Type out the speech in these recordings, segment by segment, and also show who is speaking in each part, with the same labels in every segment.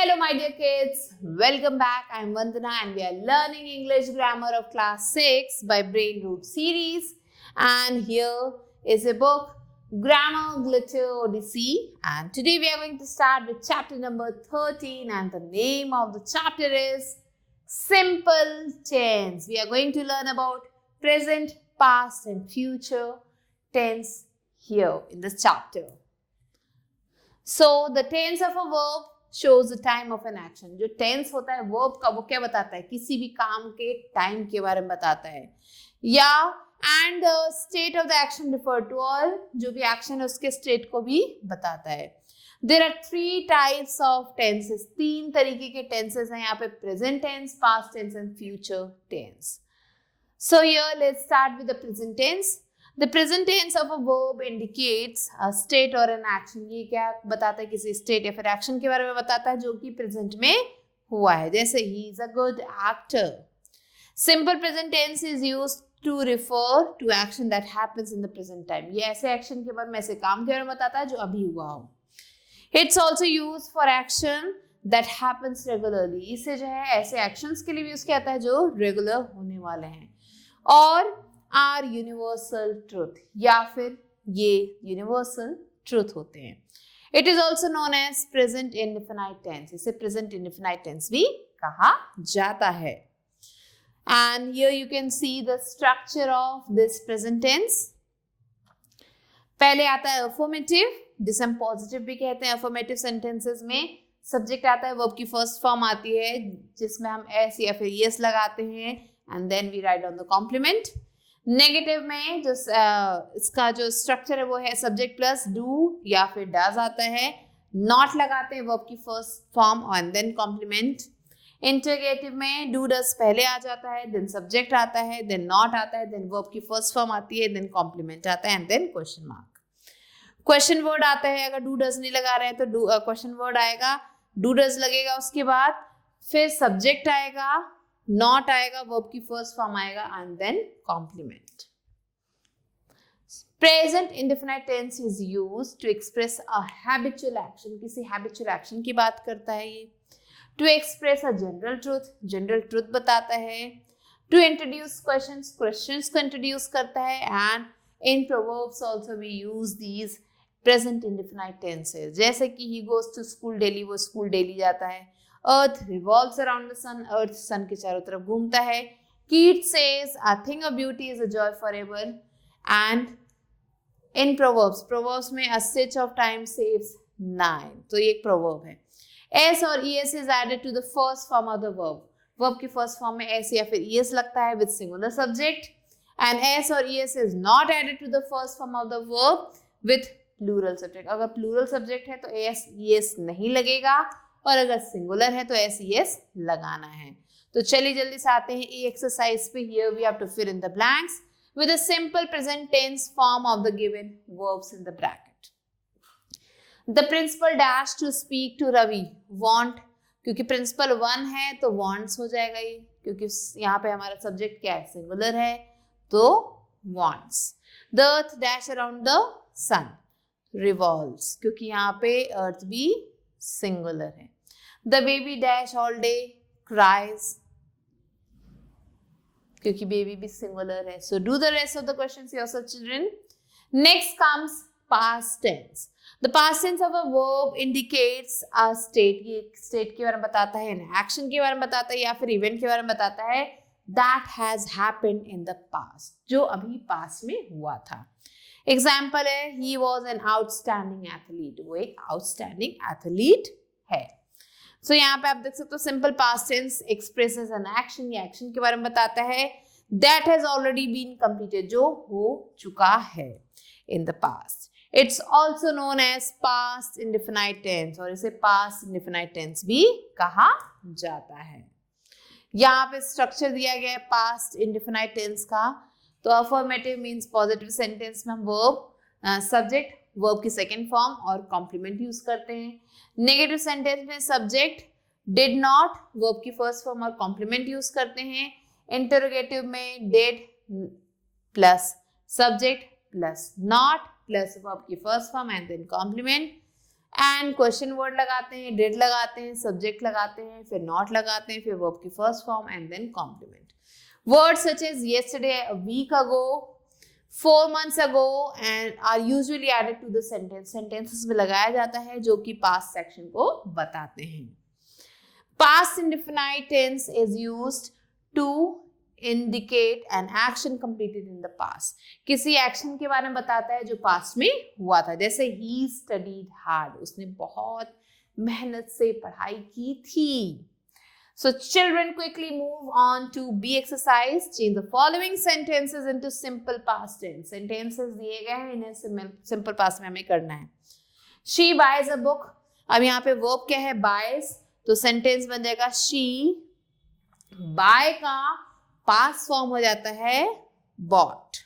Speaker 1: Hello, my dear kids. Welcome back. I'm Vandana, and we are learning English grammar of class 6 by Brain Root series. And here is a book, Grammar Glitter Odyssey. And today we are going to start with chapter number 13. And the name of the chapter is Simple Tense. We are going to learn about present, past, and future tense here in this chapter. So, the tense of a verb shows the time of an action. जो tense होता है verb का वो क्या बताता है, किसी भी काम के टाइम के बारे में बताता है, या and state of the action refer to, और जो भी एक्शन है उसके स्टेट को भी बताता है. There are 3 types of tenses. 3 तरीके के टेंसेस हैं यहाँ पे, present tense, past tense and future tense. So here let's start with the present tense. The present tense of a verb indicates a state or an action. ये क्या बताता है, किसी state या फिर action के बारे में बताता है जो कि present में हुआ है. जैसे he is a good actor. Simple present tense is used to refer to action that happens in the present time. ये ऐसे action के बारे में, ऐसे काम के बारे में बताता है जो अभी हुआ हो. It's also used for action that happens regularly. इससे जो है ऐसे actions के लिए भी यूज किया जाता है जो regular होने वाले हैं. और आर यूनिवर्सल ट्रूथ, या फिर ये यूनिवर्सल ट्रूथ होते हैं. It is also known as present indefinite tense. इसे प्रेजेंट इंडेफिनाइट टेंस भी कहा जाता है. And here you can see the structure of this present tense. पहले आता है अफर्मेटिव, जिसे हम पॉजिटिव भी कहते हैं. अफर्मेटिव सेंटेंसेस में सब्जेक्ट आता है, वर्ब की फर्स्ट फॉर्म आती है जिसमें हम एस या फिर यस लगाते हैं, and then we write on the complement. Negative में जो इसका जो स्ट्रक्चर है वो है सब्जेक्ट प्लस डू या फिर डज आता है, नॉट लगाते हैं वर्ब की first form and then complement. Interrogative में डू डज पहले आ जाता है, देन सब्जेक्ट आता है, देन नॉट आता है, देन वर्ब की फर्स्ट फॉर्म आती है, देन कॉम्प्लीमेंट आता है, and then question mark. Question word आता है, अगर डू डज नहीं लगा रहे हैं तो क्वेश्चन वर्ड आएगा, डू डज लगेगा, उसके बाद फिर सब्जेक्ट आएगा, नॉट आएगा, वर्ब की फर्स्ट फॉर्म आएगा, and then complement. Present indefinite tense is used to express a habitual action. किसी हैबिचुअल एक्शन की बात करता है ये. To express a general truth, general truth बताता है. टू इंट्रोड्यूस क्वेश्चंस, क्वेश्चंस को इंट्रोड्यूस करता है. And in proverbs also we use these present indefinite tenses. जैसे कि he goes to school daily, वो स्कूल डेली जाता है. Earth revolves around the sun, earth sun के चारों तरफ घूमता है. Keats says a thing of beauty is a joy forever. And in proverbs, proverbs में a stitch of time saves 9, तो ये एक प्रोवर्ब है. एस और ES is added to the first form of the verb. Verb की first form में S या फिर ईएस लगता है with singular subject. And S और ES is not added to the first form of the verb with plural subject. अगर plural subject है तो एस ईएस नहीं लगेगा, और अगर सिंगुलर है तो एस ईएस लगाना है. तो चलिए जल्दी से आते हैं ये एक्सरसाइज पे. Here we have to fill in the blanks with a simple present tense form of the given verbs in the bracket. The principal dash to speak to Ravi. Want, क्योंकि प्रिंसिपल 1 है तो वांट्स हो जाएगा ये, क्योंकि यहाँ पे हमारा सब्जेक्ट क्या है, सिंगुलर है, तो wants. The earth dash around the sun. Revolves, क्योंकि यहाँ पे अर्थ भी सिंगुलर है. The baby dash all day cries, क्योंकि baby भी singular है. So do the rest of the questions yourself, children. Next comes past tense. The past tense of a verb indicates a state. ये state के बारे में बताता है, action के बारे में बताता है, या फिर event के बारे में बताता है that has happened in the past, जो अभी past में हुआ था. Example है he was an outstanding athlete. वो एक outstanding athlete है. So यहाँ पे आप देख सकते हो simple past tense expresses an action, या एक्शन के बारे में बताता है that has already been completed, जो हो चुका है in the past. It's also known as past indefinite tense, और इसे past indefinite tense भी कहा जाता है. यहाँ पे स्ट्रक्चर दिया गया है past indefinite tense का. तो अफर्मेटिव मीन्स पॉजिटिव सेंटेंस में हम वर्ब, सब्जेक्ट, वर्ब की सेकेंड फॉर्म और कॉम्प्लीमेंट यूज करते हैं. नेगेटिव सेंटेंस में सब्जेक्ट, डिड नॉट, वर्ब की फर्स्ट फॉर्म और कॉम्प्लीमेंट यूज करते हैं. इंटरोगेटिव में did plus subject plus not plus verb की first form and then complement. And question word लगाते हैं, डिड लगाते हैं, सब्जेक्ट लगाते हैं, फिर नॉट लगाते हैं, फिर वर्ब की first form and then complement. Words such as yesterday, a week ago, 4 months ago and are usually added to the sentence. Sentences में लगाया जाता है जो कि past section को बताते हैं. Past indefinite tense is used to indicate an action completed in the past. किसी एक्शन के बारे में बताता है जो पास्ट में हुआ था. जैसे he studied hard, उसने बहुत मेहनत से पढ़ाई की थी. So children, quickly move on to B exercise. Change the following sentences into simple past tense. Sentences दिए गए हैं, इन्हें simple past में हमें करना है. She buys a book. अब यहाँ पे verb क्या है? buys. तो sentence बन जाएगा she. buy का past form हो जाता है bought.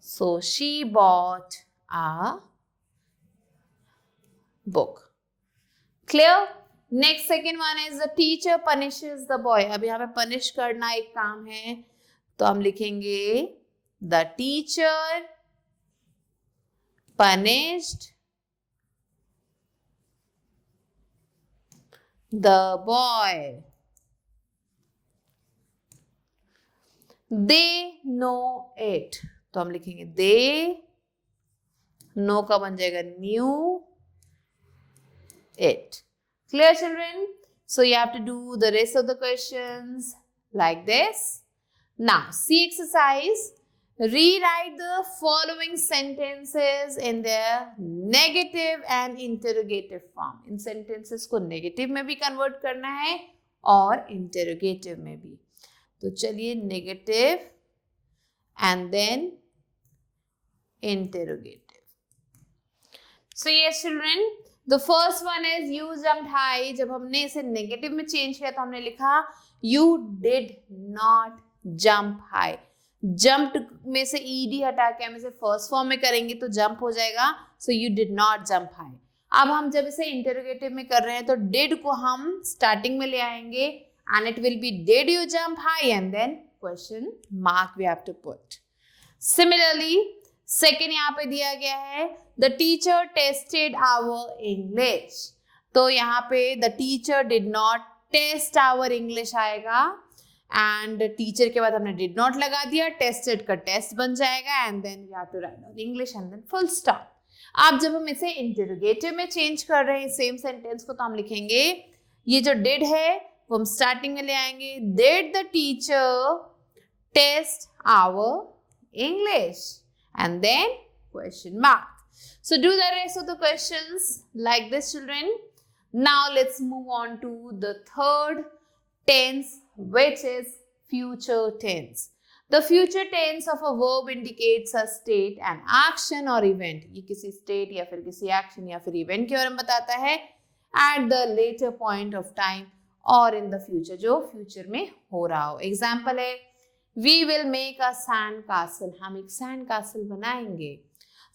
Speaker 1: So she bought a book. Clear? Next, second one is the teacher punishes the boy. अब यहाँ पे punish करना एक काम है, तो हम लिखेंगे the teacher punished the boy. They know it. तो हम लिखेंगे they. know का बन जाएगा knew it. Clear, children? So you have to do the rest of the questions like this. Now, C exercise. Rewrite the following sentences in their negative and interrogative form. In sentences को negative में भी convert करना है और interrogative में भी. तो चलिए negative and then interrogative. So yes, children. The first one is you jumped high. जब हमने इसे नेगेटिव में चेंज किया तो हमने लिखा you did not jump high. Jumped में से ed हटा के हम इसे फर्स्ट फॉर्म में करेंगे तो जंप हो जाएगा. So you did not jump high. अब हम जब इसे इंटरोगेटिव में कर रहे हैं तो did को हम स्टार्टिंग में ले आएंगे and it will be did you jump high and then question mark we have to put. Similarly, second यहाँ पे दिया गया है the teacher tested our English. तो यहाँ पे the teacher did not test our English आएगा एंड टीचर के बाद हमने डिड नॉट लगा दिया, टेस्टेड का टेस्ट बन जाएगा and then we have to write down English and then full stop. अब जब हम इसे इंटरोगेटिव में चेंज कर रहे हैं सेम सेंटेंस को तो हम लिखेंगे ये जो डिड है वो हम स्टार्टिंग में ले आएंगे did the teacher test our English and then question mark. So do the rest of the questions like this, children. Now let's move on to the third tense, which is future tense. The future tense of a verb indicates a state, an action or event. ये किसी state या फिर किसी action या फिर event के बारे में बताता है at the later point of time or in the future, जो future में हो रहा हो. Example है We will make a sand castle. हम एक sand castle बनाएंगे.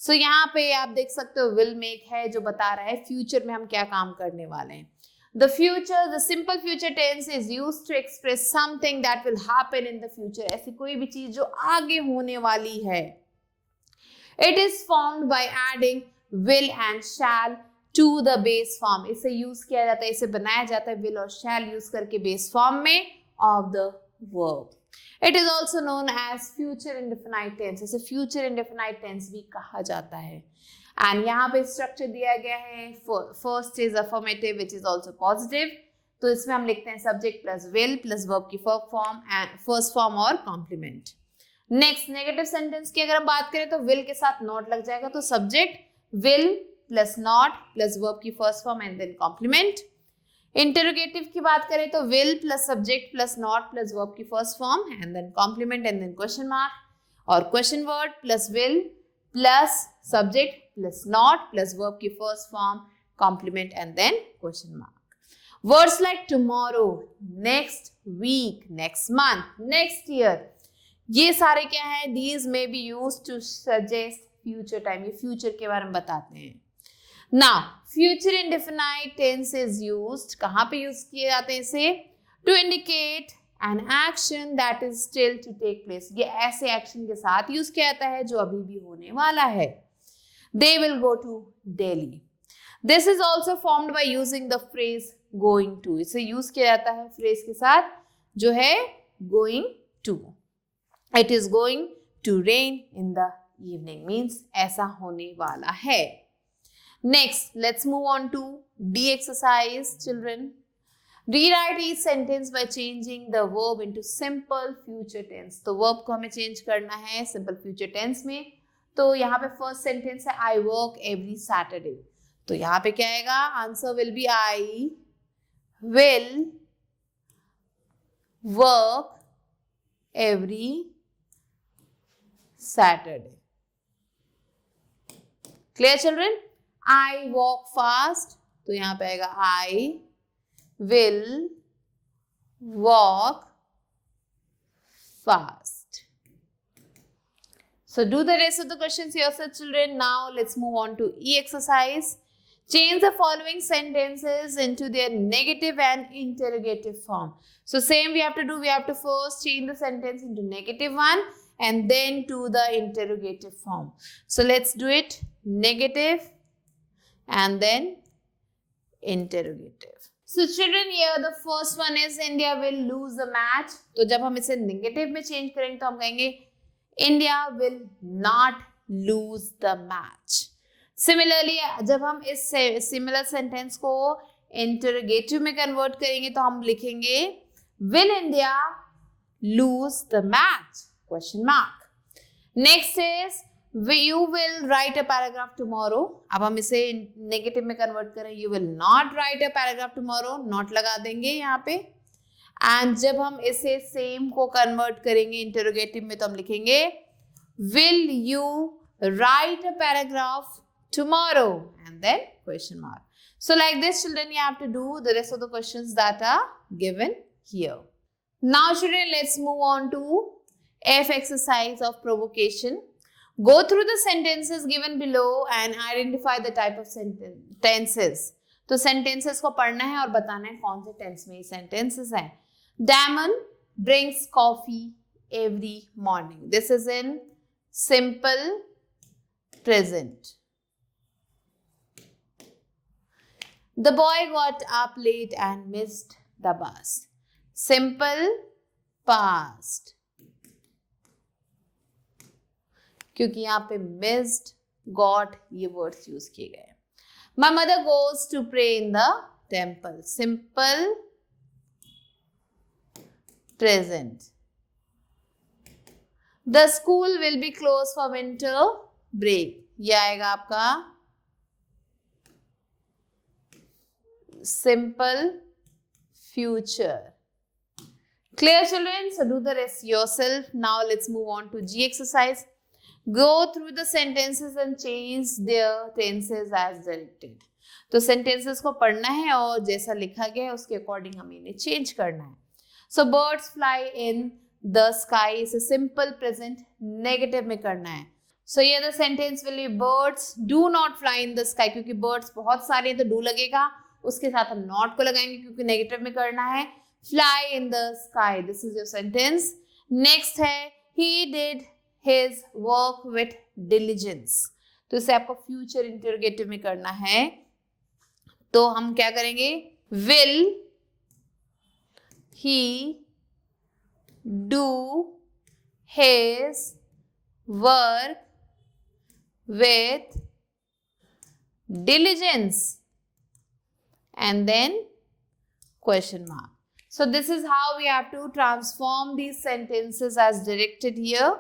Speaker 1: So यहाँ पे आप देख सकते हो will make है जो बता रहा है future में हम क्या काम करने वाले हैं. The future, the simple future tense is used to express something that will happen in the future. ऐसी कोई भी चीज जो आगे होने वाली है. It is formed by adding will and shall to the base form. इसे use किया जाता है, इसे बनाया जाता है will और shall use करके base form में of the verb. It is also known as future indefinite tense. इसे future indefinite tense भी कहा जाता है. And यहाँ पे structure दिया गया है. First is affirmative, which is also positive. तो इसमें हम लिखते हैं subject plus will plus verb की first form और complement. Next, negative sentence की अगर हम बात करें तो will के साथ not लग जाएगा. तो subject will plus not plus verb की first form and then complement. Interrogative की बात करें तो will plus subject plus not plus verb की first form and then complement and then question mark, और question word plus will plus subject plus not plus verb की first form complement and then question mark. Words like tomorrow, next week, next month, next year, ये सारे क्या है? These may be used to suggest future time. ये future के बारे में बताते हैं. Now, future indefinite tense is used. कहाँ पे यूज किए जाते हैं इसे? To indicate an action that is still to take place. ये ऐसे एक्शन के साथ यूज किया जाता है जो अभी भी होने वाला है. They will go to Delhi. This is also formed by using the phrase going to. इसे यूज किया जाता है फ्रेज के साथ जो है going to. It is going to rain in the evening means ऐसा होने वाला है. Next, let's move on to D exercise, children. Rewrite each sentence by changing the verb into simple future tense. तो verb को हमें change करना है simple future tense में. तो यहाँ पे first sentence है I work every Saturday. तो यहाँ पे क्या आएगा? Answer will be I will work every Saturday. Clear, children? I walk fast. तो यहाँ पे आएगा I will walk fast. So do the rest of the questions yourself, children. Now let's move on to E exercise. Change the following sentences into their negative and interrogative form. So same we have to do. We have to first change the sentence into negative one and then to the interrogative form. So let's do it. Negative and then interrogative. So children, here the first one is India will lose the match. तो जब हम इसे negative में change करेंगे तो हम कहेंगे India will not lose the match. Similarly, जब हम इस similar sentence को interrogative में convert करेंगे तो हम लिखेंगे Will India lose the match? Question mark. Next is you will write a paragraph tomorrow. अब हम इसे negative में convert करें you will not write a paragraph tomorrow. Not लगा देंगे यहाँ पे. And जब हम इसे same को convert करेंगे interrogative में तो हम लिखेंगे Will you write a paragraph tomorrow? And then question mark. So like this, children, you have to do the rest of the questions that are given here. Now, children, let's move on to F exercise of provocation. Go through the sentences given below and identify the type of tenses. तो sentences को पढ़ना है और बताना है कौन से tense में ये sentences हैं. Damon drinks coffee every morning. This is in simple present. The boy got up late and missed the bus. Simple past. क्योंकि यहाँ पे missed, got ये words use किए गए. My mother goes to pray in the temple. Simple present. The school will be closed for winter break. ये आएगा आपका simple future. Clear, children? So do the rest yourself. Now let's move on to G exercise. Go through the sentences and change their tenses as directed. तो sentences को पढ़ना है और जैसा लिखा गया है उसके according हमें इन्हें change करना है. So birds fly in the sky is a simple present negative में करना है. So here the sentence will be birds do not fly in the sky क्योंकि birds बहुत सारे हैं तो do लगेगा. उसके साथ हम not को लगाएंगे क्योंकि negative में करना है. Fly in the sky. This is your sentence. Next है he did his work with diligence. तो इसे आपको future interrogative में करना है. तो हम क्या करेंगे? Will he do his work with diligence? And then question mark. So this is how we have to transform these sentences as directed here.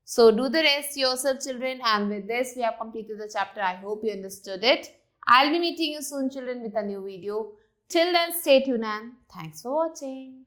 Speaker 1: So do the rest yourself, children, and with this we have completed the chapter. I hope you understood it. I'll be meeting you soon, children, with a new video. Till then, stay tuned and thanks for watching.